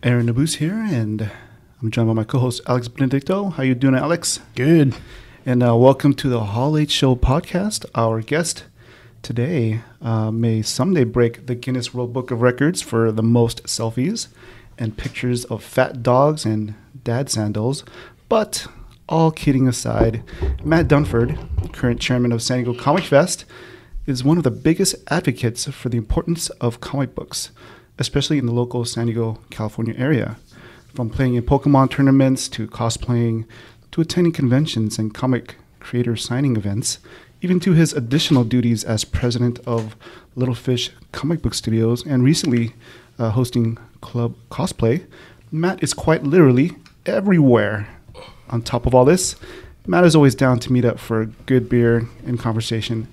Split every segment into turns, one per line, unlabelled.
Aaron Nabus here, and I'm joined by my co-host Alex Benedicto. How you doing, Alex?
Good.
And welcome to the Hall H Show podcast. Our guest today may someday break the Guinness World Book of Records for the most selfies and pictures of fat dogs and dad sandals. But all kidding aside, Matt Dunford, current chairman of San Diego Comic Fest, is one of the biggest advocates for the importance of comic books, especially in the local San Diego, California area. From playing in Pokemon tournaments to cosplaying to attending conventions and comic creator signing events, even to his additional duties as president of Little Fish Comic Book Studios and recently hosting Club Cosplay, Matt is quite literally everywhere. On top of all this, Matt is always down to meet up for a good beer and conversation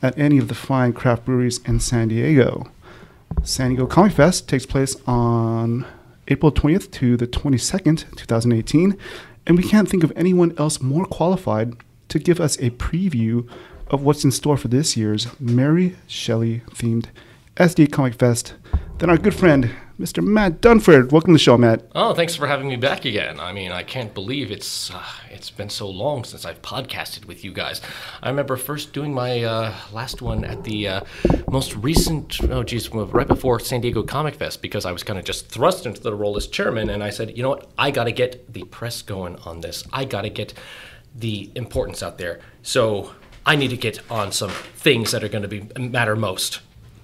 at any of the fine craft breweries in San Diego. San Diego Comic Fest takes place on April 20th to the 22nd, 2018, and we can't think of anyone else more qualified to give us a preview of what's in store for this year's Mary Shelley-themed SD Comic Fest than our good friend, Mr. Matt Dunford. Welcome to the show, Matt.
Oh, thanks for having me back again. I mean, I can't believe it's been so long since I've podcasted with you guys. I remember first doing my last one at the most recent, right before San Diego Comic Fest, because I was kind of just thrust into the role as chairman, and I said, you know what, I got to get the press going on this. I got to get the importance out there. So I need to get on some things that are going to matter most.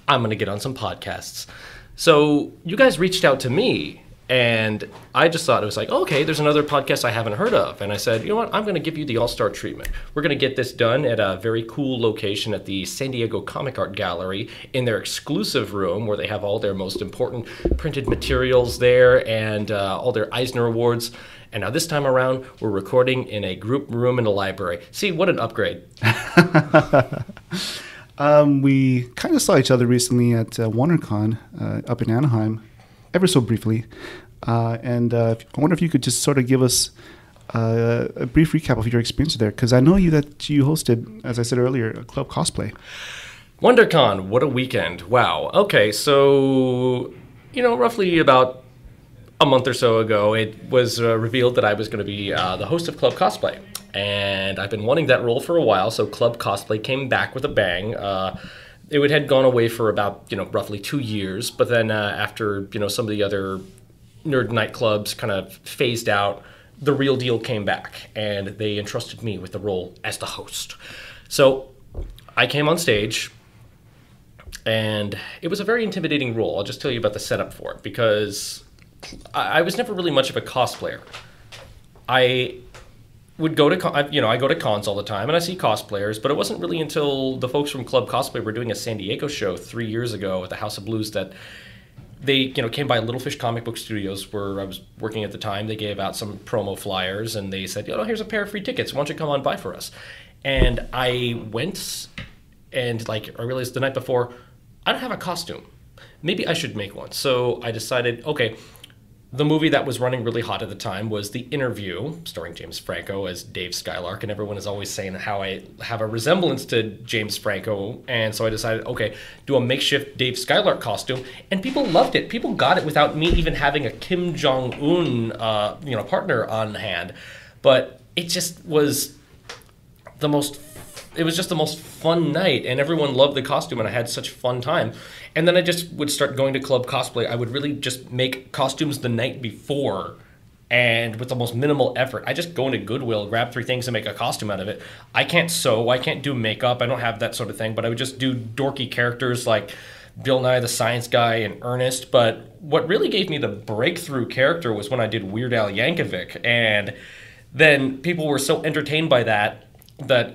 I'm going to get on some podcasts. So you guys reached out to me, and I just thought it was like, okay, there's another podcast I haven't heard of. And I said, you know what, I'm going to give you the all-star treatment. We're going to get this done at a very cool location at the San Diego Comic Art Gallery in their exclusive room where they have all their most important printed materials there and all their Eisner Awards. And now this time around, we're recording in a group room in a library. See, what an upgrade.
We kind of saw each other recently at WonderCon up in Anaheim, ever so briefly. And I wonder if you could just sort of give us a brief recap of your experience there, because I know that you hosted, as I said earlier, a Club Cosplay.
WonderCon, what a weekend. Wow. Okay, so, roughly about a month or so ago, it was revealed that I was going to be the host of Club Cosplay. And I've been wanting that role for a while, so Club Cosplay came back with a bang. It had gone away for about, roughly 2 years, but then after, some of the other nerd nightclubs kind of phased out, the real deal came back, and they entrusted me with the role as the host. So I came on stage, and it was a very intimidating role. I'll just tell you about the setup for it, because I was never really much of a cosplayer. I go to cons all the time, and I see cosplayers, but it wasn't really until the folks from Club Cosplay were doing a San Diego show 3 years ago at the House of Blues that they, came by Little Fish Comic Book Studios where I was working at the time. They gave out some promo flyers, and they said, here's a pair of free tickets. Why don't you come on by for us? And I went, and I realized the night before, I don't have a costume. Maybe I should make one. So I decided, okay, the movie that was running really hot at the time was The Interview, starring James Franco as Dave Skylark, and everyone is always saying how I have a resemblance to James Franco, and so I decided, okay, do a makeshift Dave Skylark costume, and people loved it. People got it without me even having a Kim Jong-un, partner on hand, but it just was the most fun night, and everyone loved the costume, and I had such a fun time. And then I just would start going to Club Cosplay. I would really just make costumes the night before, and with the most minimal effort. I just go into Goodwill, grab 3 things, and make a costume out of it. I can't sew, I can't do makeup, I don't have that sort of thing, but I would just do dorky characters like Bill Nye the Science Guy and Ernest. But what really gave me the breakthrough character was when I did Weird Al Yankovic, and then people were so entertained by that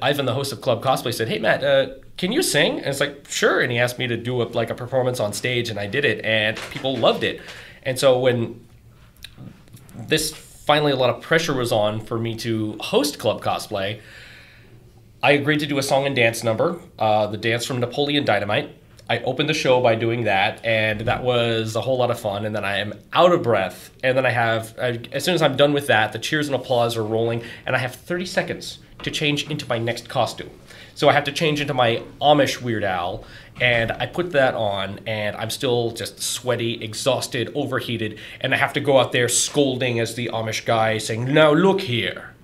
Ivan, the host of Club Cosplay, said, hey, Matt, can you sing? And it's like, sure. And he asked me to do a performance on stage, and I did it, and people loved it. And so when finally a lot of pressure was on for me to host Club Cosplay, I agreed to do a song and dance number, the dance from Napoleon Dynamite. I opened the show by doing that, and that was a whole lot of fun. And then I am out of breath, and then as soon as I'm done with that, the cheers and applause are rolling, and I have 30 seconds to change into my next costume. So I have to change into my Amish Weird Al, and I put that on, and I'm still just sweaty, exhausted, overheated, and I have to go out there scolding as the Amish guy, saying, "Now look here.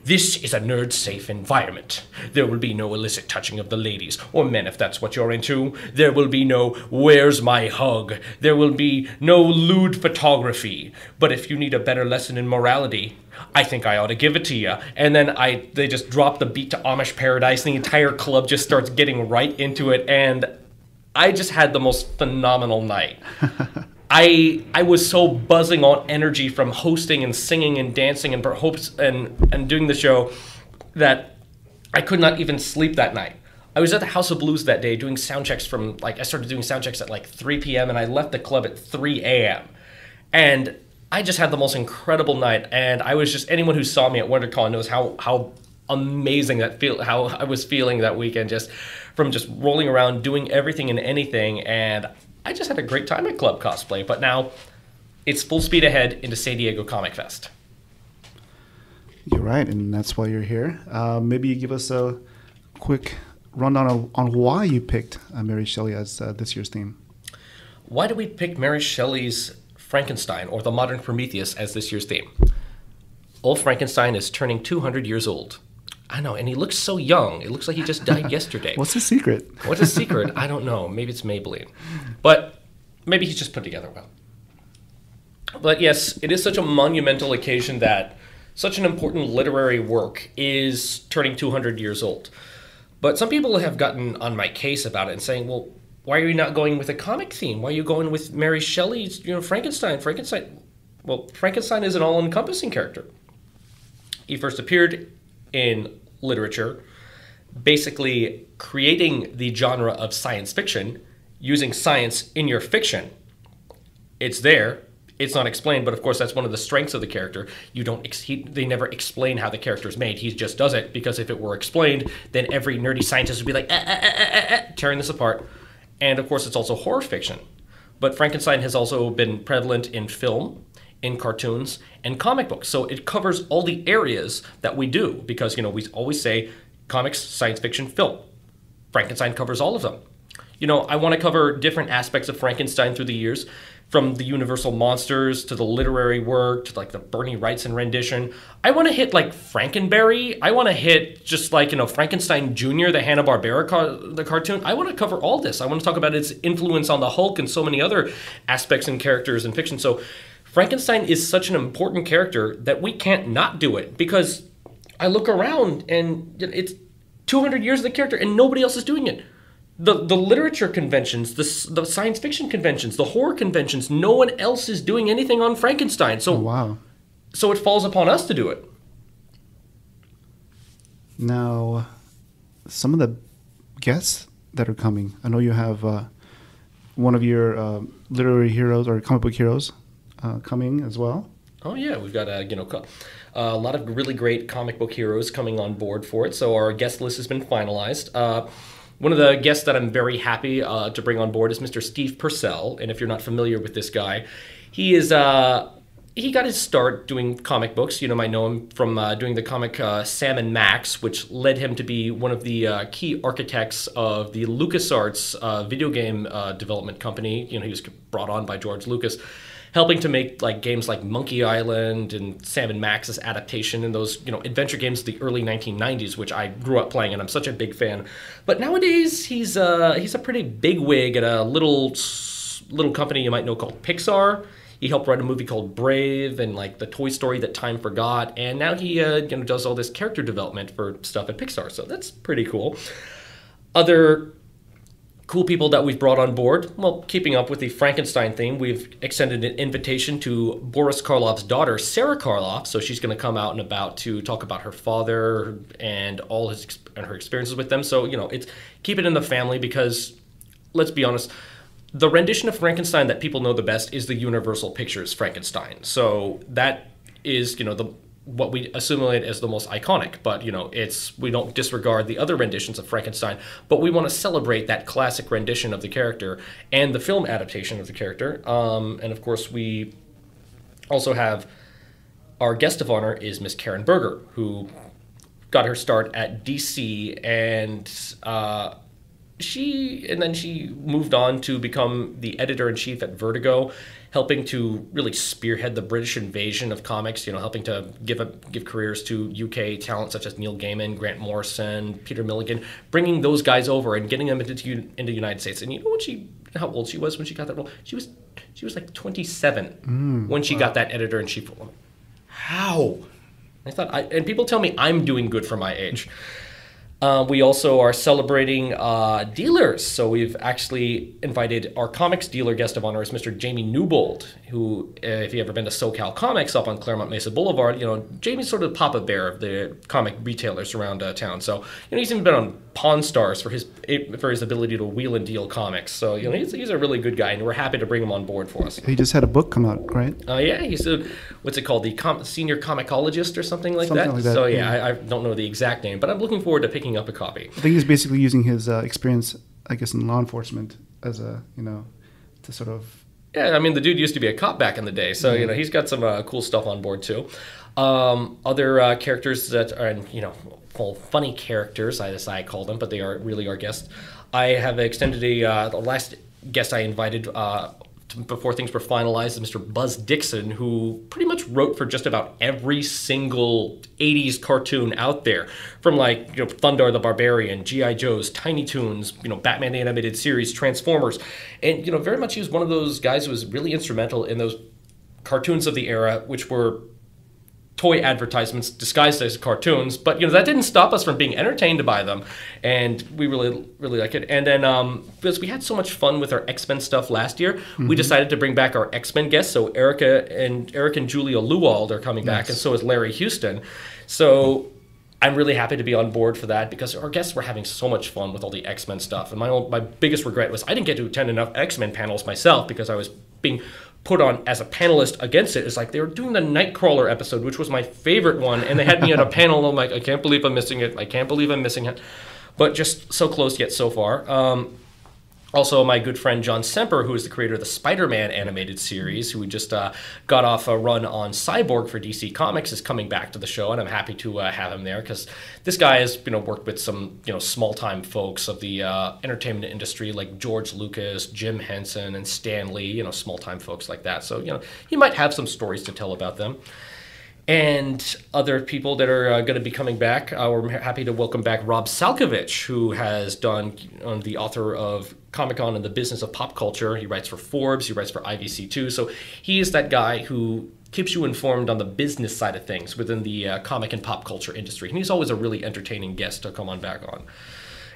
This is a nerd-safe environment. There will be no illicit touching of the ladies, or men if that's what you're into. There will be no 'where's my hug?' There will be no lewd photography. But if you need a better lesson in morality, I think I ought to give it to you." And then they just drop the beat to Amish Paradise, and the entire club just starts getting right into it, and I just had the most phenomenal night. I was so buzzing on energy from hosting and singing and dancing and doing the show that I could not even sleep that night. I was at the House of Blues that day doing sound checks I started doing sound checks at like 3 p.m. and I left the club at 3 a.m. And I just had the most incredible night. And anyone who saw me at WonderCon knows how amazing how I was feeling that weekend, just from just rolling around, doing everything and anything. And I just had a great time at Club Cosplay, but now it's full speed ahead into San Diego Comic Fest.
You're right, and that's why you're here. Maybe you give us a quick rundown on why you picked Mary Shelley as this year's theme.
Why did we pick Mary Shelley's Frankenstein, or the modern Prometheus, as this year's theme? Old Frankenstein is turning 200 years old. I know, and he looks so young. It looks like he just died yesterday.
What's the secret?
What's his secret? I don't know. Maybe it's Maybelline. But maybe he's just put together well. But yes, it is such a monumental occasion that such an important literary work is turning 200 years old. But some people have gotten on my case about it and saying, well, why are you not going with a comic theme? Why are you going with Mary Shelley's, Frankenstein? Well, Frankenstein is an all-encompassing character. He first appeared in literature, basically creating the genre of science fiction, using science in your fiction. It's there. It's not explained, but of course that's one of the strengths of the character. They never explain how the character is made. He just does it, because if it were explained, then every nerdy scientist would be like, tearing this apart. And of course it's also horror fiction. But Frankenstein has also been prevalent in film, in cartoons, and comic books. So it covers all the areas that we do, because, we always say comics, science fiction, film. Frankenstein covers all of them. I want to cover different aspects of Frankenstein through the years, from the Universal monsters to the literary work to like the Bernie Wrightson rendition. I want to hit like Frankenberry. I want to hit just like, Frankenstein Jr., the Hanna-Barbera the cartoon. I want to cover all this. I want to talk about its influence on the Hulk and so many other aspects and characters in fiction. So Frankenstein is such an important character that we can't not do it, because I look around and it's 200 years of the character and nobody else is doing it. The literature conventions, the science fiction conventions, the horror conventions, no one else is doing anything on Frankenstein. So,
wow.
So it falls upon us to do it.
Now, some of the guests that are coming, I know you have one of your literary heroes or comic book heroes coming as well.
Oh yeah, we've got a lot of really great comic book heroes coming on board for it. So our guest list has been finalized. One of the guests that I'm very happy to bring on board is Mr. Steve Purcell. And if you're not familiar with this guy, he got his start doing comic books. You might know him from doing the comic Sam and Max, which led him to be one of the key architects of the LucasArts video game development company. He was brought on by George Lucas, helping to make like games like Monkey Island and Sam and Max's adaptation and those adventure games of the early 1990s, which I grew up playing and I'm such a big fan. But nowadays he's a pretty big wig at a little company you might know called Pixar. He helped write a movie called Brave and like the Toy Story that time forgot, and now he does all this character development for stuff at Pixar. So that's pretty cool. Other cool people that we've brought on board, well, keeping up with the Frankenstein theme, we've extended an invitation to Boris Karloff's daughter, Sarah Karloff. So she's going to come out and about to talk about her father and her experiences with them. So, it's keep it in the family, because let's be honest, the rendition of Frankenstein that people know the best is the Universal Pictures Frankenstein. So that is, what we assimilate as the most iconic, but we don't disregard the other renditions of Frankenstein, but we want to celebrate that classic rendition of the character and the film adaptation of the character. And of course, we also have our guest of honor is Miss Karen Berger, who got her start at DC, and she moved on to become the editor-in-chief at Vertigo, helping to really spearhead the British invasion of comics, helping to give careers to UK talent such as Neil Gaiman, Grant Morrison, Peter Milligan, bringing those guys over and getting them into the United States. And you know how old she was when she got that role? She was like 27 when she got that editor-in-chief role. How? And people tell me I'm doing good for my age. We also are celebrating dealers. So we've actually invited our comics dealer guest of honor is Mr. Jamie Newbold, who, if you've ever been to SoCal Comics up on Claremont Mesa Boulevard, Jamie's sort of the Papa Bear of the comic retailers around town. So, he's even been on Pawn Stars for his ability to wheel and deal comics. So, he's a really good guy, and we're happy to bring him on board for us.
He just had a book come out, right?
Yeah, he's what's it called? The senior comicologist or something like that. So, yeah. I don't know the exact name, but I'm looking forward to picking up a copy.
I think he's basically using his experience, I guess, in law enforcement as to sort of...
Yeah, I mean, the dude used to be a cop back in the day, so, he's got some cool stuff on board, too. Other characters that are, funny characters, as I call them, but they are really our guests. I have extended the last guest I invited before things were finalized, Mr. Buzz Dixon, who pretty much wrote for just about every single 80s cartoon out there, from Thundar the Barbarian, G.I. Joe's, Tiny Toons, Batman the Animated Series, Transformers, and very much he was one of those guys who was really instrumental in those cartoons of the era, which were toy advertisements disguised as cartoons, but that didn't stop us from being entertained by them, and we really, really like it. And then because we had so much fun with our X-Men stuff last year, we decided to bring back our X-Men guests. So Eric and Julia Lewald are coming back, and so is Larry Houston. So I'm really happy to be on board for that because our guests were having so much fun with all the X-Men stuff. And my biggest regret was I didn't get to attend enough X-Men panels myself because I was being put on as a panelist against it. It's like they were doing the Nightcrawler episode, which was my favorite one, and they had me at a panel, and I'm like, I can't believe I'm missing it. I can't believe I'm missing it. But just so close yet so far. Also, my good friend John Semper, who is the creator of the Spider-Man animated series, who just got off a run on Cyborg for DC Comics, is coming back to the show, and I'm happy to have him there because this guy has worked with some small-time folks of the entertainment industry like George Lucas, Jim Henson, and Stan Lee, small-time folks like that. So he might have some stories to tell about them. And other people that are going to be coming back, we're happy to welcome back Rob Salkovich, who has done the author of Comic-Con and the Business of Pop Culture. He writes for Forbes, he writes for IVC2. So he is that guy who keeps you informed on the business side of things within the comic and pop culture industry. And he's always a really entertaining guest to come on back on.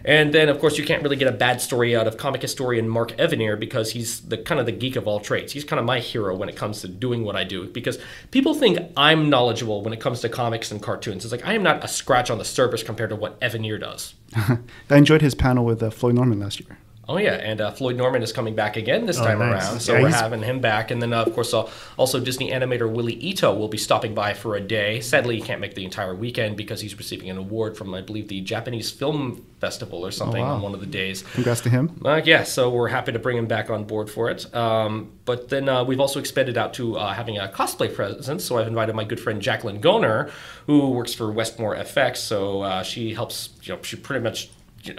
And then, of course, you can't really get a bad story out of comic historian Mark Evanier because he's the kind of the geek of all trades. He's kind of my hero when it comes to doing what I do because people think I'm knowledgeable when it comes to comics and cartoons. It's like I am not a scratch on the surface compared to what Evanier does.
I enjoyed his panel with Floyd Norman last year.
Oh, yeah, and Floyd Norman is coming back again this time around, so we're having him back. And then, of course, also Disney animator Willie Ito will be stopping by for a day. Sadly, he can't make the entire weekend because he's receiving an award from, I believe, the Japanese Film Festival or something on one of the days.
Congrats to him.
Yeah, so we're happy to bring him back on board for it. But then we've also expanded out to having a cosplay presence, so I've invited my good friend Jacqueline Goner, who works for Westmore FX, so she helps, she pretty much...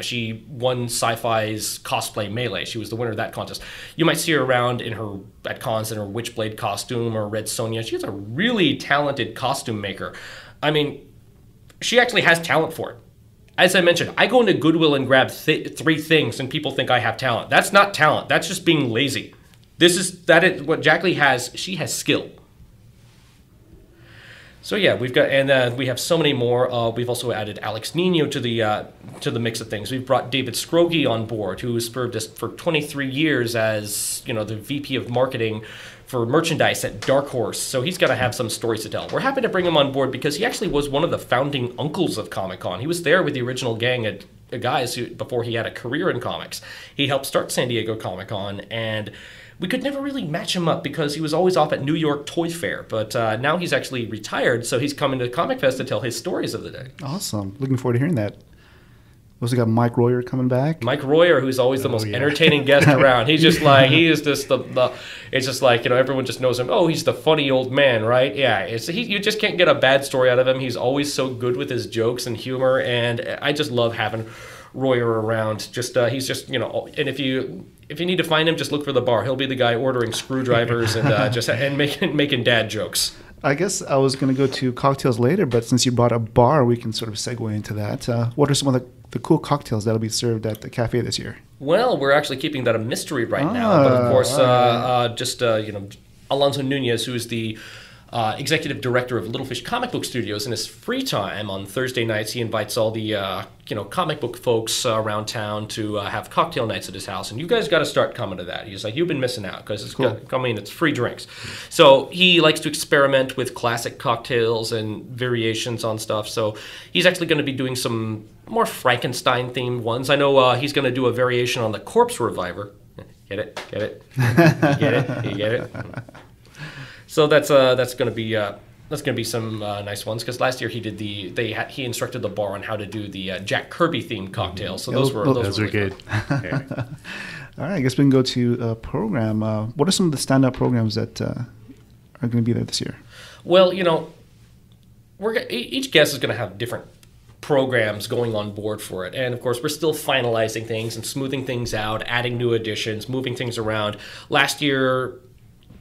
She won Sci-Fi's Cosplay Melee. She was the winner of that contest. You might see her around at cons in her Witchblade costume or Red Sonja. She's a really talented costume maker. I mean, she actually has talent for it. As I mentioned, I go into Goodwill and grab 3 things and people think I have talent. That's not talent. That's just being lazy. That is what Jacqueline has. She has skill. So yeah, we have so many more. We've also added Alex Nino to the mix of things. We've brought David Scroggie on board, who has served us for 23 years as the VP of marketing for merchandise at Dark Horse. So he's got to have some stories to tell. We're happy to bring him on board because he actually was one of the founding uncles of Comic-Con. He was there with the original gang of guys before he had a career in comics. He helped start San Diego Comic-Con, and we could never really match him up because he was always off at New York Toy Fair. But now he's actually retired, so he's coming to Comic Fest to tell his stories of the day.
Awesome. Looking forward to hearing that. Also got Mike Royer coming back.
Mike Royer, who's always the most entertaining guest around. He's just like, he is just the it's just like, everyone just knows him. Oh, he's the funny old man, right? Yeah, you just can't get a bad story out of him. He's always so good with his jokes and humor, and I just love having Royer around. Just he's just, and if you need to find him, just look for the bar. He'll be the guy ordering screwdrivers and making dad jokes.
I guess I was going to go to cocktails later, but since you brought a bar, we can sort of segue into that. What are some of the cool cocktails that'll be served at the cafe this year?
Well, we're actually keeping that a mystery right now. But of course, Alonso Nunez, who is the executive director of Little Fish Comic Book Studios, in his free time on Thursday nights, he invites all the comic book folks around town to have cocktail nights at his house. And you guys got to start coming to that. He's like, you've been missing out because it's
cool.
It's free drinks. So he likes to experiment with classic cocktails and variations on stuff. So he's actually going to be doing some more Frankenstein-themed ones. I know he's going to do a variation on the Corpse Reviver. Get it? Get it? You get it? You get it? So that's going to be some nice ones, because last year he instructed the bar on how to do the Jack Kirby themed cocktails. So those were really
good.
Okay.
All right, I guess we can go to program. What are some of the standout programs that are going to be there this year?
Well, each guest is going to have different programs going on board for it, and of course we're still finalizing things and smoothing things out, adding new additions, moving things around. Last year,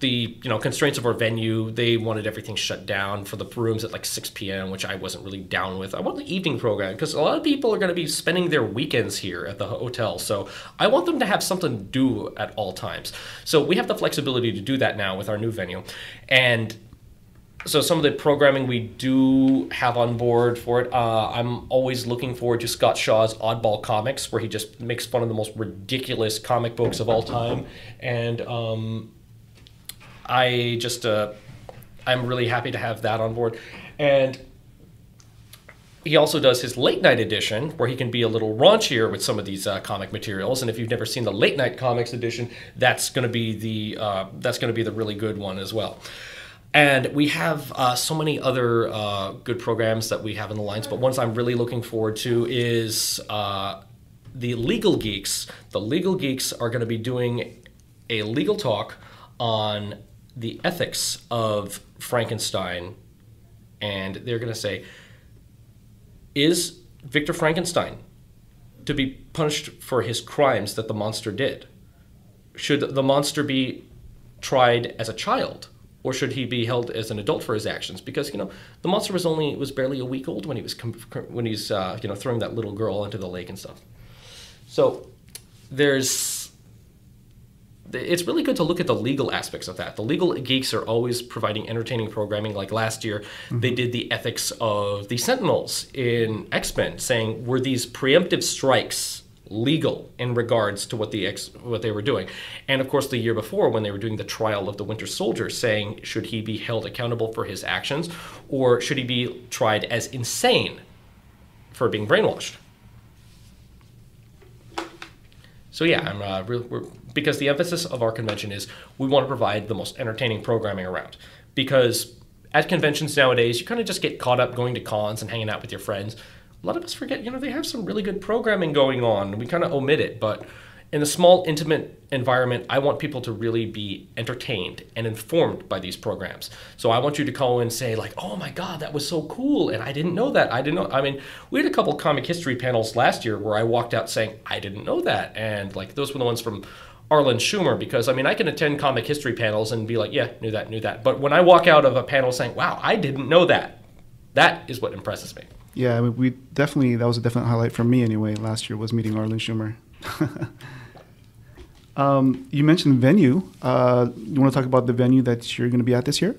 the constraints of our venue, they wanted everything shut down for the rooms at like 6 p.m., which I wasn't really down with. I want the evening program because a lot of people are going to be spending their weekends here at the hotel, so I want them to have something to do at all times. So we have the flexibility to do that now with our new venue. And so some of the programming we do have on board for it, I'm always looking forward to Scott Shaw's Oddball Comics, where he just makes fun of the most ridiculous comic books of all time. And I'm really happy to have that on board. And he also does his late night edition, where he can be a little raunchier with some of these comic materials. And if you've never seen the late night comics edition, that's going to be the really good one as well. And we have so many other good programs that we have in the lines, but ones I'm really looking forward to is the Legal Geeks. The Legal Geeks are going to be doing a legal talk on the ethics of Frankenstein, and they're going to say, is Victor Frankenstein to be punished for his crimes that the monster did? Should the monster be tried as a child, or should he be held as an adult for his actions? Because the monster was barely a week old when he's throwing that little girl into the lake and stuff. So it's really good to look at the legal aspects of that. The Legal Geeks are always providing entertaining programming. Like last year, they did the ethics of the Sentinels in X-Men, saying, were these preemptive strikes legal in regards to what they were doing? And of course, the year before, when they were doing the trial of the Winter Soldier, saying, should he be held accountable for his actions, or should he be tried as insane for being brainwashed? So yeah, because the emphasis of our convention is we want to provide the most entertaining programming around. Because at conventions nowadays, you kind of just get caught up going to cons and hanging out with your friends. A lot of us forget, they have some really good programming going on. We kind of omit it, but in a small, intimate environment, I want people to really be entertained and informed by these programs. So I want you to call in and say, like, oh my God, that was so cool, and I didn't know that. I mean, we had a couple comic history panels last year where I walked out saying, I didn't know that. And like, those were the ones from Arlen Schumer, because I can attend comic history panels and be like, yeah, knew that. But when I walk out of a panel saying, wow, I didn't know that, that is what impresses me.
Yeah, that was a definite highlight for me anyway. Last year was meeting Arlen Schumer. You mentioned venue. You want to talk about the venue that you're going to be at this year?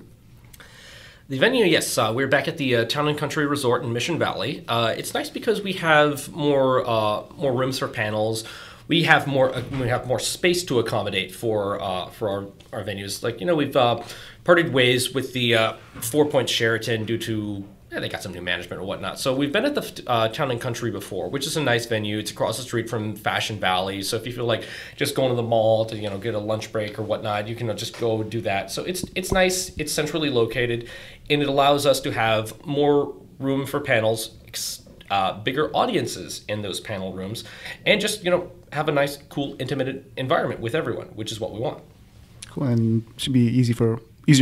The venue, yes. We're back at the Town and Country Resort in Mission Valley. It's nice because we have more rooms for panels. We have more space to accommodate for our venues. Like, we've parted ways with the 4 Point Sheraton due to they got some new management or whatnot. So we've been at the Town and Country before, which is a nice venue. It's across the street from Fashion Valley. So if you feel like just going to the mall to get a lunch break or whatnot, you can just go do that. So it's nice. It's centrally located, and it allows us to have more room for panels, bigger audiences in those panel rooms, and just have a nice, cool, intimate environment with everyone, which is what we want.
Cool, and should be easier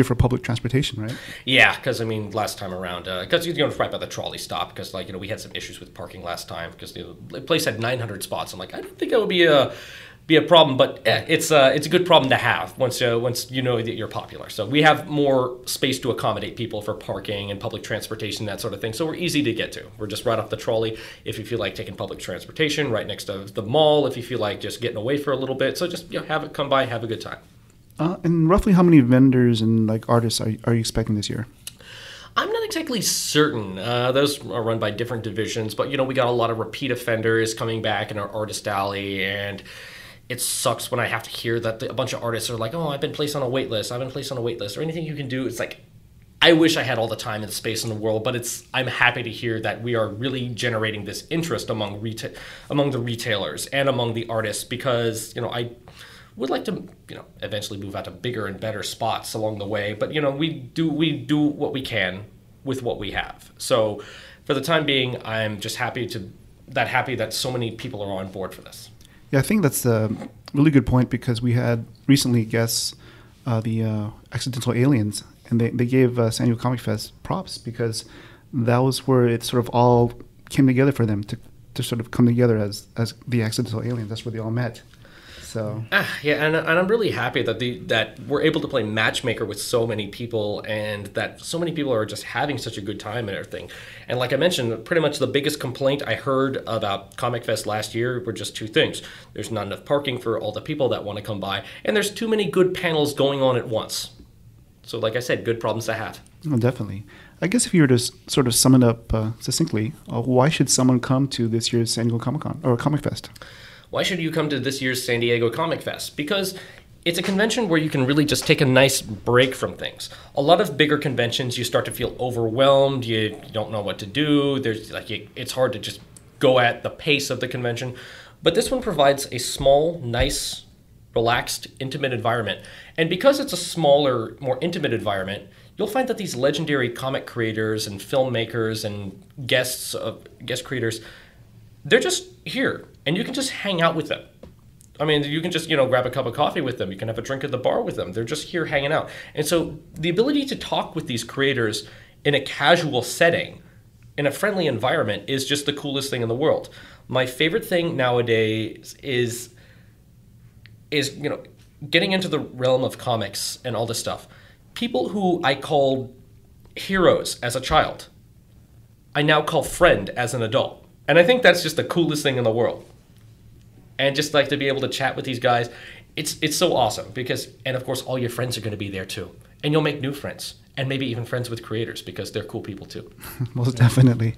for public transportation, right?
Yeah, because last time around, because you're right by the trolley stop, because we had some issues with parking last time because the place had 900 spots. I'm like, I didn't think that would be a problem, but it's a good problem to have once you know that you're popular. So we have more space to accommodate people for parking and public transportation, that sort of thing. So we're easy to get to. We're just right off the trolley if you feel like taking public transportation, right next to the mall if you feel like just getting away for a little bit. So just have it come by, have a good time.
And roughly how many vendors and artists are you expecting this year?
I'm not exactly certain. Those are run by different divisions, but we got a lot of repeat offenders coming back in our artist alley, and it sucks when I have to hear that a bunch of artists are like, "Oh, I've been placed on a wait list. I've been placed on a wait list," or anything you can do. It's like, I wish I had all the time and the space in the world, but I'm happy to hear that we are really generating this interest among the retailers and among the artists, because I would like to eventually move out to bigger and better spots along the way, but we do what we can with what we have. So for the time being, I'm just happy that so many people are on board for this.
Yeah, I think that's a really good point, because we had recently guests, the Accidental Aliens, and they gave San Diego Comic Fest props, because that was where it sort of all came together for them to sort of come together as the Accidental Aliens. That's where they all met. So
yeah, and I'm really happy that we're able to play matchmaker with so many people, and that so many people are just having such a good time and everything. And like I mentioned, pretty much the biggest complaint I heard about Comic Fest last year were just two things. There's not enough parking for all the people that want to come by, and there's too many good panels going on at once. So like I said, good problems to have.
Oh, definitely. I guess if you were to sort of sum it up succinctly, why should someone come to this year's San Diego Comic-Con or Comic Fest?
Why should you come to this year's San Diego Comic Fest? Because it's a convention where you can really just take a nice break from things. A lot of bigger conventions, you start to feel overwhelmed. You don't know what to do. It's hard to just go at the pace of the convention. But this one provides a small, nice, relaxed, intimate environment. And because it's a smaller, more intimate environment, you'll find that these legendary comic creators and filmmakers and guest creators, they're just here, and you can just hang out with them. You can just, grab a cup of coffee with them. You can have a drink at the bar with them. They're just here hanging out. And so the ability to talk with these creators in a casual setting, in a friendly environment, is just the coolest thing in the world. My favorite thing nowadays is getting into the realm of comics and all this stuff. People who I called heroes as a child, I now call friend as an adult. And I think that's just the coolest thing in the world. And just like to be able to chat with these guys, it's so awesome, and of course all your friends are going to be there too. And you'll make new friends, and maybe even friends with creators, because they're cool people too.
Most definitely.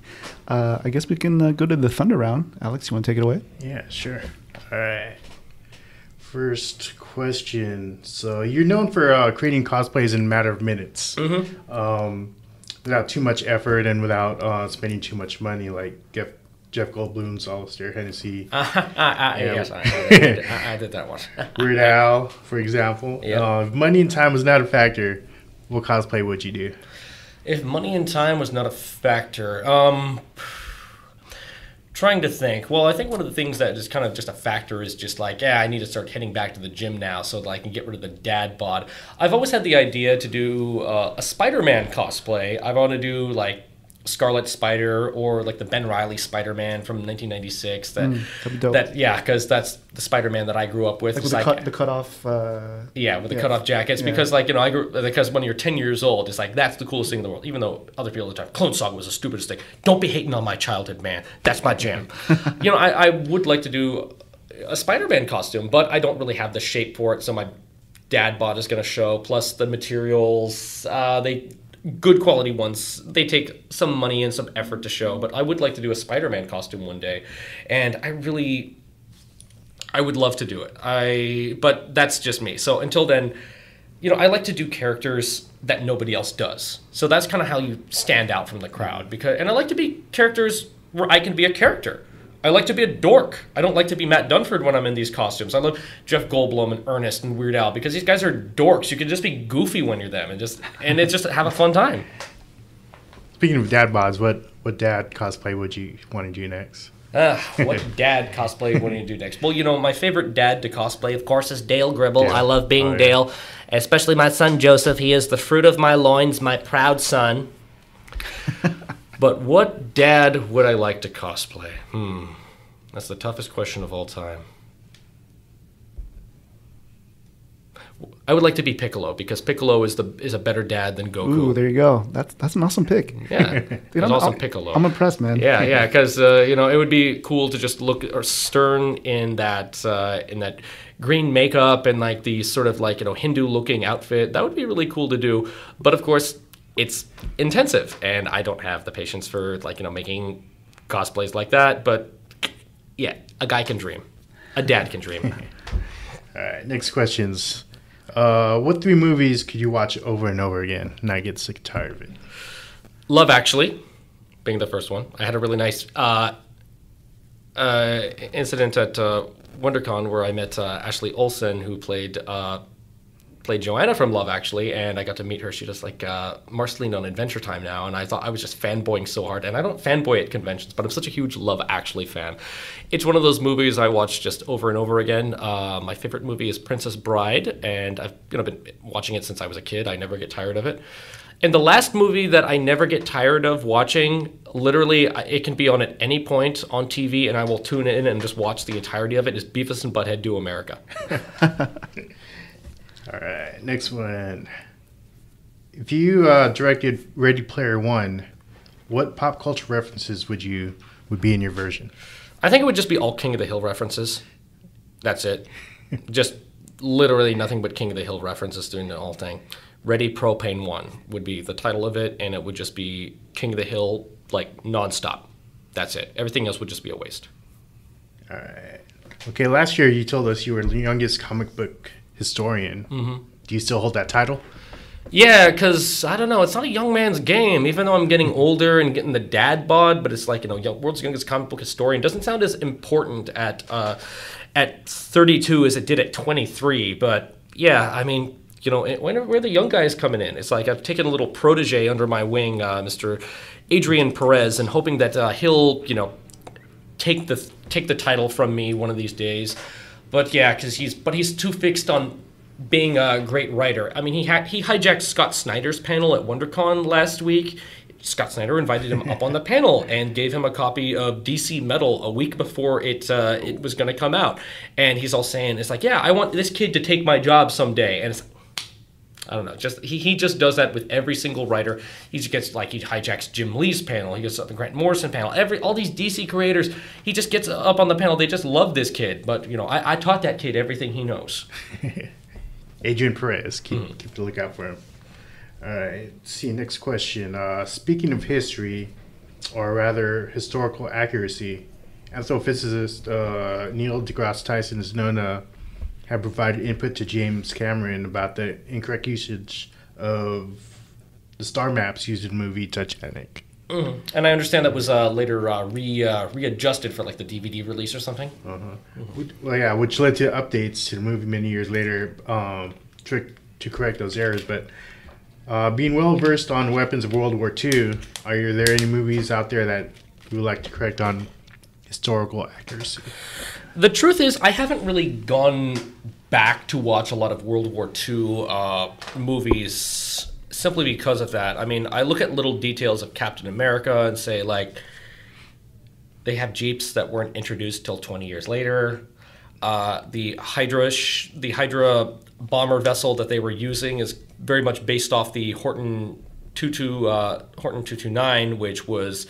I guess we can go to the Thunder Round. Alex, you want to take it away?
Yeah, sure. All right. First question. So you're known for creating cosplays in a matter of minutes. Mm-hmm. Without too much effort and without spending too much money, like Jeff Goldblum's Alistair Hennessy.
Yes, I did that one.
Weird Al, for example. If money and time was not a factor, what cosplay would you do?
If money and time was not a factor, trying to think. Well, I think one of the things that is kind of just a factor is just like, I need to start heading back to the gym now so that I can get rid of the dad bod. I've always had the idea to do a Spider-Man cosplay. I want to do Scarlet Spider, or the Ben Reilly Spider-Man from 1996. Because that's the Spider-Man that I grew up with.
With the cutoff.
The cutoff jackets. Yeah. Because because when you're 10 years old, it's that's the coolest thing in the world. Even though other people at the time, Clone Saga was the stupidest thing. Don't be hating on my childhood, man. That's my jam. I would like to do a Spider-Man costume, but I don't really have the shape for it. So my dad bod is going to show. Plus the materials, good quality ones, they take some money and some effort to show, but I would like to do a Spider-Man costume one day, and I would love to do it. But that's just me. So until then, I like to do characters that nobody else does. So that's kind of how you stand out from the crowd. And I like to be characters where I can be a character. I like to be a dork. I don't like to be Matt Dunford when I'm in these costumes. I love Jeff Goldblum and Ernest and Weird Al because these guys are dorks. You can just be goofy when you're them and it's just have a fun time.
Speaking of dad bods, what dad cosplay would you want to do next?
What dad cosplay would you do next? Well, my favorite dad to cosplay, of course, is Dale Gribble.
Dale.
I love being
yeah.
Dale, especially my son Joseph. He is the fruit of my loins, my proud son. But what dad would I like to cosplay? That's the toughest question of all time. I would like to be Piccolo because Piccolo is a better dad than Goku.
Ooh, there you go. That's an awesome pick.
Yeah, it's awesome Piccolo.
I'm impressed, man.
Yeah, because it would be cool to just look or stern in that green makeup and like the sort of like Hindu-looking outfit. That would be really cool to do. But of course, it's intensive, and I don't have the patience for making cosplays like that. But yeah, a guy can dream. A dad can dream.
All right, next questions. What 3 movies could you watch over and over again and not get sick and tired of it?
Love Actually, being the first one. I had a really nice incident at WonderCon where I met Ashley Olsen, who played Joanna from Love Actually, and I got to meet her. She does Marceline on Adventure Time now, and I thought I was just fanboying so hard. And I don't fanboy at conventions, but I'm such a huge Love Actually fan. It's one of those movies I watch just over and over again. My favorite movie is Princess Bride, and I've been watching it since I was a kid. I never get tired of it. And the last movie that I never get tired of watching, literally, it can be on at any point on TV, and I will tune in and just watch the entirety of it, is Beavis and Butthead Do America.
All right, next one. If you directed Ready Player One, what pop culture references would be in your version?
I think it would just be all King of the Hill references. That's it. Just literally nothing but King of the Hill references doing the whole thing. Ready Propane 1 would be the title of it, and it would just be King of the Hill, nonstop. That's it. Everything else would just be a waste.
All right. Okay, last year you told us you were the youngest comic book historian. Mm-hmm. Do you still hold that title?
Yeah, because, I don't know, it's not a young man's game, even though I'm getting older and getting the dad bod, but it's world's youngest comic book historian doesn't sound as important at 32 as it did at 23, but yeah, I mean, where the young guys coming in, it's like I've taken a little protege under my wing, Mr. Adrian Perez, and hoping that he'll, take the title from me one of these days. But yeah, because he's too fixed on being a great writer. I mean, he hijacked Scott Snyder's panel at WonderCon last week. Scott Snyder invited him up on the panel and gave him a copy of DC Metal a week before it was going to come out. And he's all saying, it's like, yeah, I want this kid to take my job someday. And it's I don't know. Just he just does that with every single writer. He just gets he hijacks Jim Lee's panel. He gets up the Grant Morrison panel. All these DC creators. He just gets up on the panel. They just love this kid. But I taught that kid everything he knows.
Adrian Perez. Keep the lookout for him. All right. Let's see. Next question. Speaking of history, or rather historical accuracy, astrophysicist Neil deGrasse Tyson is known to have provided input to James Cameron about the incorrect usage of the star maps used in the movie Titanic.
Mm-hmm. And I understand that was later readjusted for the DVD release or something.
Well, yeah, which led to updates to the movie many years later to correct those errors. But being well versed on weapons of World War II, are there any movies out there that you would like to correct on historical accuracy?
The truth is, I haven't really gone back to watch a lot of World War II movies simply because of that. I mean, I look at little details of Captain America and say, they have Jeeps that weren't introduced till 20 years later. The Hydra bomber vessel that they were using is very much based off the Horton 229, which was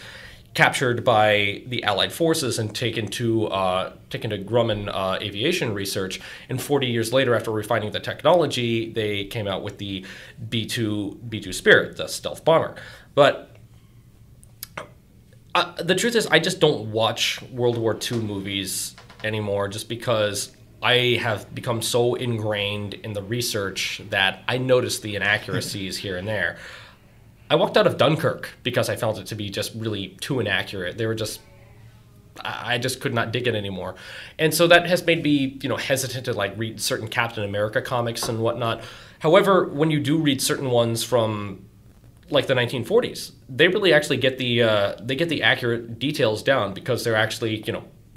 captured by the Allied forces and taken to Grumman Aviation Research. And 40 years later, after refining the technology, they came out with the B-2 Spirit, the stealth bomber. But the truth is, I just don't watch World War II movies anymore, just because I have become so ingrained in the research that I notice the inaccuracies here and there. I walked out of Dunkirk because I felt it to be just really too inaccurate. They were just, I just could not dig it anymore. And so that has made me, hesitant to like read certain Captain America comics and whatnot. However, when you do read certain ones from like the 1940s, they really actually get the accurate details down because they're actually,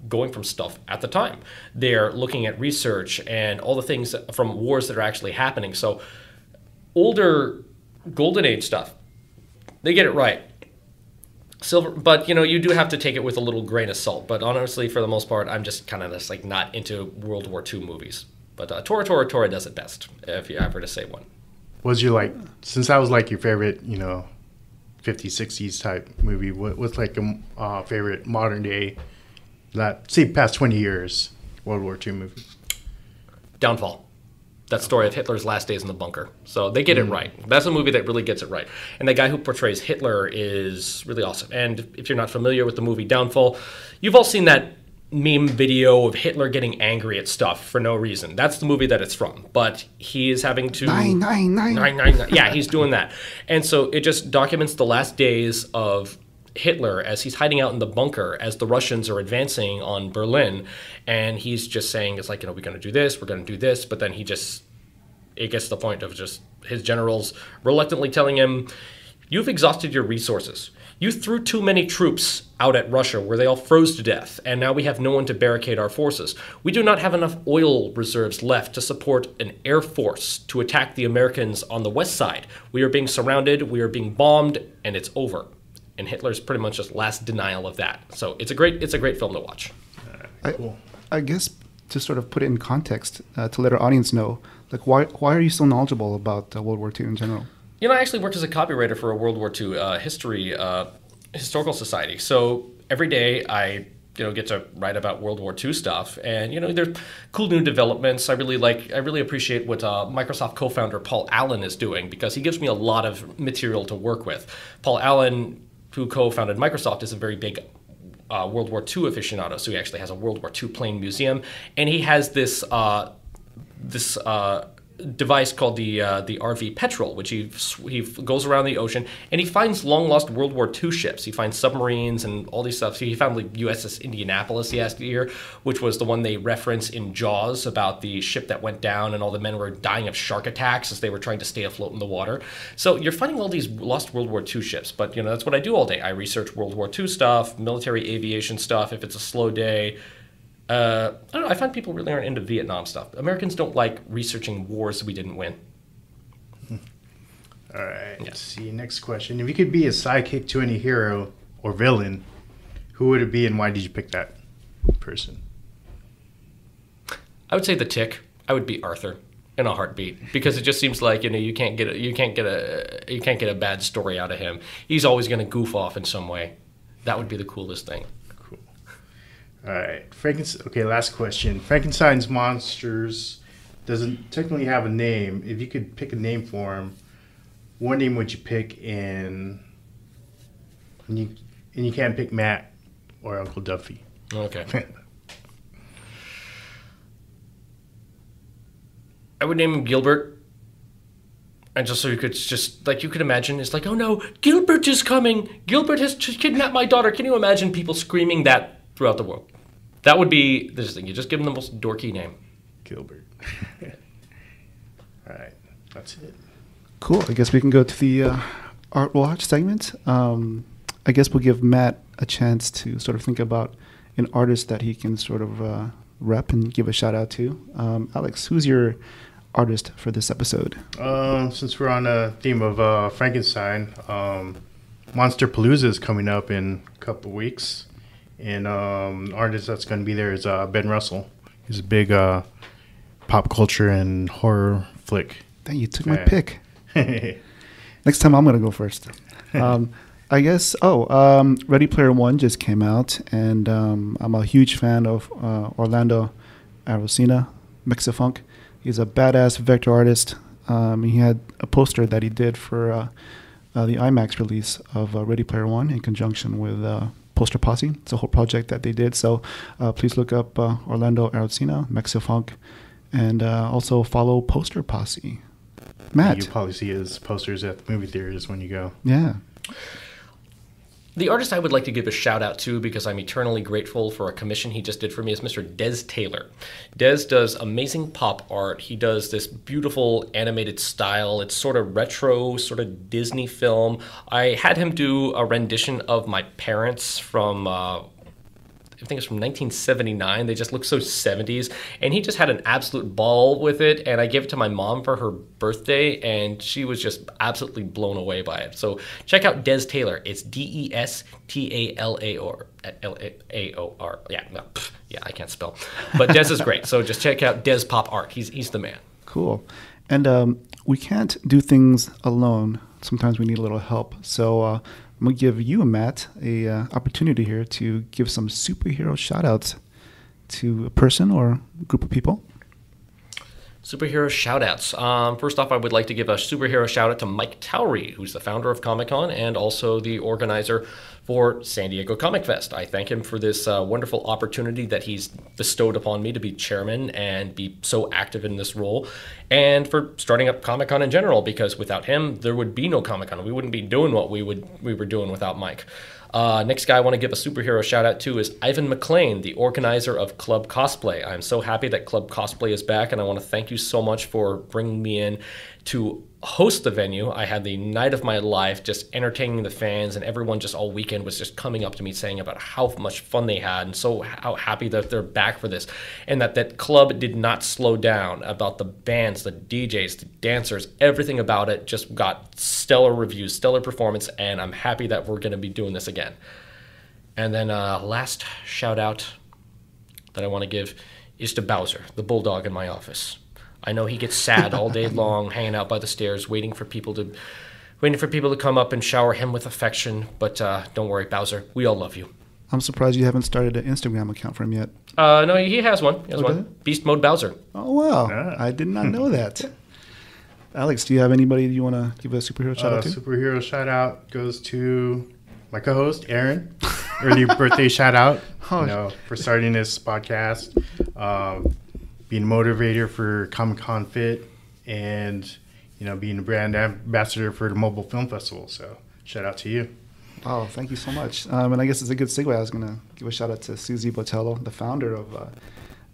going from stuff at the time. They're looking at research and all the things from wars that are actually happening. So older Golden Age stuff, they get it right. Silver, but you do have to take it with a little grain of salt. But honestly, for the most part, I'm just kind of just like not into World War II movies. But Tora does it best, if you ever to say one.
Was your since that was like your favorite, 50s, 60s type movie, what's like a favorite modern day, say past 20 years, World War II movie?
Downfall. That story of Hitler's last days in the bunker. So they get it right. That's a movie that really gets it right. And the guy who portrays Hitler is really awesome. And if you're not familiar with the movie Downfall, you've all seen that meme video of Hitler getting angry at stuff for no reason. That's the movie that it's from. But he is having to... 999. Yeah, he's doing that. And so it just documents the last days of Hitler as he's hiding out in the bunker as the Russians are advancing on Berlin. And he's just saying, it's like, we're going to do this, we're going to do this. But then it gets to the point of just his generals reluctantly telling him, you've exhausted your resources. You threw too many troops out at Russia where they all froze to death, and now we have no one to barricade our forces. We do not have enough oil reserves left to support an air force to attack the Americans on the west side. We are being surrounded, we are being bombed, and it's over. And Hitler's pretty much just last denial of that. So it's a great film to watch.
Cool.
I guess to sort of put it in context, to let our audience know, like why are you so knowledgeable about World War II in general?
I actually worked as a copywriter for a World War II historical society. So every day I get to write about World War II stuff, and there's cool new developments. I really appreciate what Microsoft co-founder Paul Allen is doing, because he gives me a lot of material to work with. Paul Allen, who co-founded Microsoft, is a very big World War II aficionado. So he actually has a World War II plane museum, and he has this device called the RV Petrel, which he goes around the ocean and he finds long lost World War II ships. He finds submarines and all these stuff. So he found like USS Indianapolis last year, which was the one they reference in Jaws about the ship that went down and all the men were dying of shark attacks as they were trying to stay afloat in the water. So you're finding all these lost World War II ships. But that's what I do all day. I research World War II stuff, military aviation stuff. If it's a slow day. I don't know, I find people really aren't into Vietnam stuff. Americans don't like researching wars we didn't win.
All right. Yeah. Let's see. Next question. If you could be a sidekick to any hero or villain, who would it be, and why did you pick that person?
I would say the Tick. I would be Arthur in a heartbeat, because it just seems like you can't get a bad story out of him. He's always going to goof off in some way. That would be the coolest thing.
All right, okay, last question. Frankenstein's monsters doesn't technically have a name. If you could pick a name for him, what name would you pick? And you can't pick Matt or Uncle Duffy.
Okay. I would name him Gilbert. And just so you could imagine, it's like, oh no, Gilbert is coming. Gilbert has kidnapped my daughter. Can you imagine people screaming that throughout the world? That would be this thing. You just give them the most dorky name.
Gilbert. All right. That's it.
Cool. I guess we can go to the Art Watch segment. I guess we'll give Matt a chance to sort of think about an artist that he can sort of rep and give a shout out to. Alex, who's your artist for this episode?
Since we're on the theme of Frankenstein, Monster Palooza is coming up in a couple weeks. And the artist that's going to be there is Ben Russell. He's a big pop culture and horror flick.
Dang, you took my pick. Next time I'm going to go first. I guess, Ready Player One just came out, and I'm a huge fan of Orlando Arocena, Mexifunk. He's a badass vector artist. He had a poster that he did for the IMAX release of Ready Player One in conjunction with Poster Posse. It's a whole project that they did. So please look up Orlando Arocena, Mexifunk, and also follow Poster Posse. Matt.
You probably see his posters at the movie theaters when you go.
Yeah.
The artist I would like to give a shout out to, because I'm eternally grateful for a commission he just did for me, is Mr. Des Taylor. Des does amazing pop art. He does this beautiful animated style. It's sort of retro, sort of Disney film. I had him do a rendition of my parents from I think it's from 1979. They just look so 70s. And he just had an absolute ball with it. And I gave it to my mom for her birthday, and she was just absolutely blown away by it. So check out Des Taylor. It's DESTALAOR. L-A-O-R. Yeah, no, yeah, I can't spell. But Des is great. So just check out Des Pop Art. He's the man.
Cool. And we can't do things alone. Sometimes we need a little help. So I'm going to give you, Matt, a opportunity here to give some superhero shout-outs to a person or a group of people.
Superhero shout-outs. First off, I would like to give a superhero shout-out to Mike Towery, who's the founder of Comic-Con and also the organizer for San Diego Comic Fest. I thank him for this wonderful opportunity that he's bestowed upon me to be chairman and be so active in this role, and for starting up Comic-Con in general, because without him, there would be no Comic-Con. We wouldn't be doing what we were doing without Mike. Next guy I want to give a superhero shout out to is Ivan McLean, the organizer of Club Cosplay. I'm so happy that Club Cosplay is back, and I want to thank you so much for bringing me in to host the venue. I had the night of my life, just entertaining the fans, and everyone just all weekend was just coming up to me saying about how much fun they had, and so how happy that they're back for this, and that club did not slow down. About the bands, the DJs, the dancers, everything about it just got stellar reviews, stellar performance, and I'm happy that we're going to be doing this again. And then last shout out that I want to give is to Bowser, the bulldog in my office. I know he gets sad all day long, hanging out by the stairs, waiting for people to come up and shower him with affection. But don't worry, Bowser, we all love you.
I'm surprised you haven't started an Instagram account for him yet.
No, he has one. He has one. Beast Mode Bowser.
Oh, wow. I did not know that. Alex, do you have anybody you want to give a superhero shout out to?
Superhero shout out goes to my co-host, Aaron. Early birthday shout out for starting this podcast. Being a motivator for Comic-Con Fit, and being a brand ambassador for the Mobile Film Festival. So shout out to you.
Oh, thank you so much. And I guess it's a good segue. I was going to give a shout out to Susie Botello, the founder of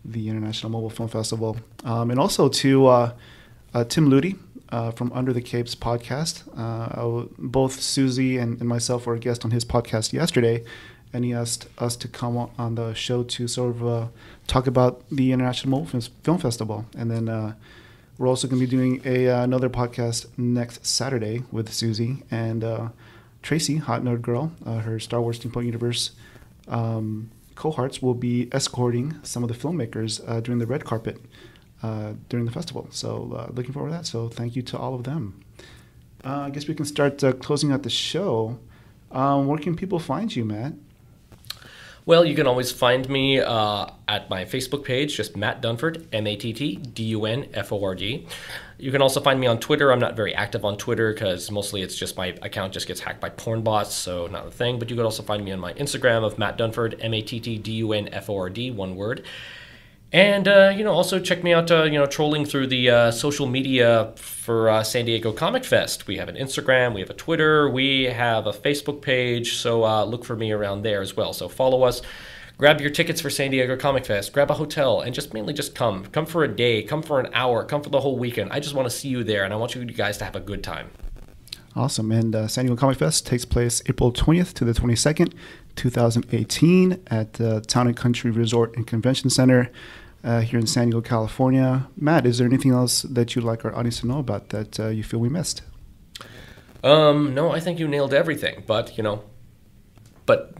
the International Mobile Film Festival, and also to Tim Ludi from Under the Capes podcast. Both Susie and myself were a guest on his podcast yesterday, and he asked us to come on the show to sort of talk about the International Mobile Film Festival. And then we're also going to be doing another podcast next Saturday with Susie and Tracy, Hot Nerd Girl, her Star Wars Steampunk Universe cohorts will be escorting some of the filmmakers during the red carpet during the festival. So looking forward to that. So thank you to all of them. I guess we can start closing out the show. Where can people find you, Matt?
Well, you can always find me at my Facebook page, just Matt Dunford, MattDunford. You can also find me on Twitter. I'm not very active on Twitter because mostly it's just my account just gets hacked by porn bots, so not a thing. But you can also find me on my Instagram of Matt Dunford, MattDunford, one word. And, also check me out, trolling through the social media for San Diego Comic Fest. We have an Instagram, we have a Twitter, we have a Facebook page, so look for me around there as well. So follow us, grab your tickets for San Diego Comic Fest, grab a hotel, and mainly come. Come for a day, come for an hour, come for the whole weekend. I just want to see you there, and I want you guys to have a good time.
Awesome. And San Diego Comic Fest takes place April 20th to the 22nd, 2018 at the Town & Country Resort and Convention Center here in San Diego, California. Matt, is there anything else that you'd like our audience to know about that you feel we missed?
No, I think you nailed everything, but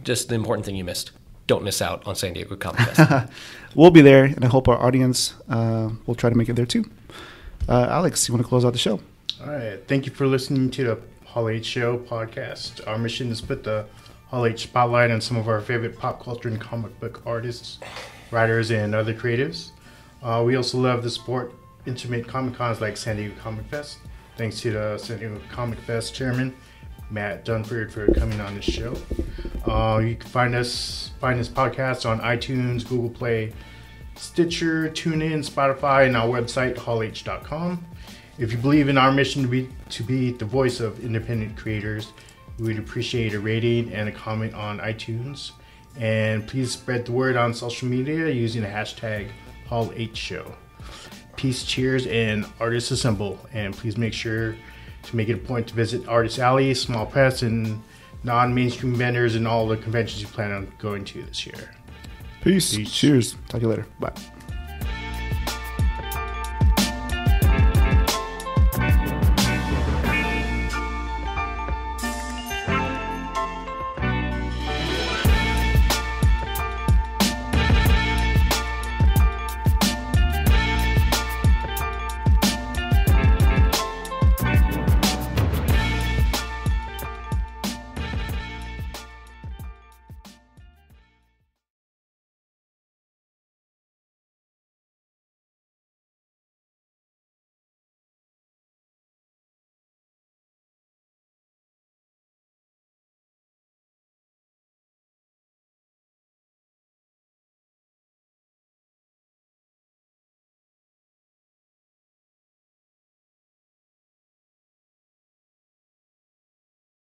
just the important thing you missed. Don't miss out on San Diego Comic Fest.
We'll be there, and I hope our audience will try to make it there too. Alex, you want to close out the show?
All right. Thank you for listening to the Hall H Show podcast. Our mission is to put the Hall H spotlight on some of our favorite pop culture and comic book artists, writers, and other creatives. We also love to support intimate Comic-Cons like San Diego Comic Fest. Thanks to the San Diego Comic Fest chairman, Matt Dunford, for coming on this show. You can find this podcast on iTunes, Google Play, Stitcher, TuneIn, Spotify, and our website, hallh.com. If you believe in our mission to be the voice of independent creators, we would appreciate a rating and a comment on iTunes. And please spread the word on social media using the hashtag HallHShow. Peace, cheers, and artists assemble. And please make sure to make it a point to visit Artist Alley, small press, and non-mainstream vendors and all the conventions you plan on going to this year.
Peace. Cheers. Talk to you later. Bye.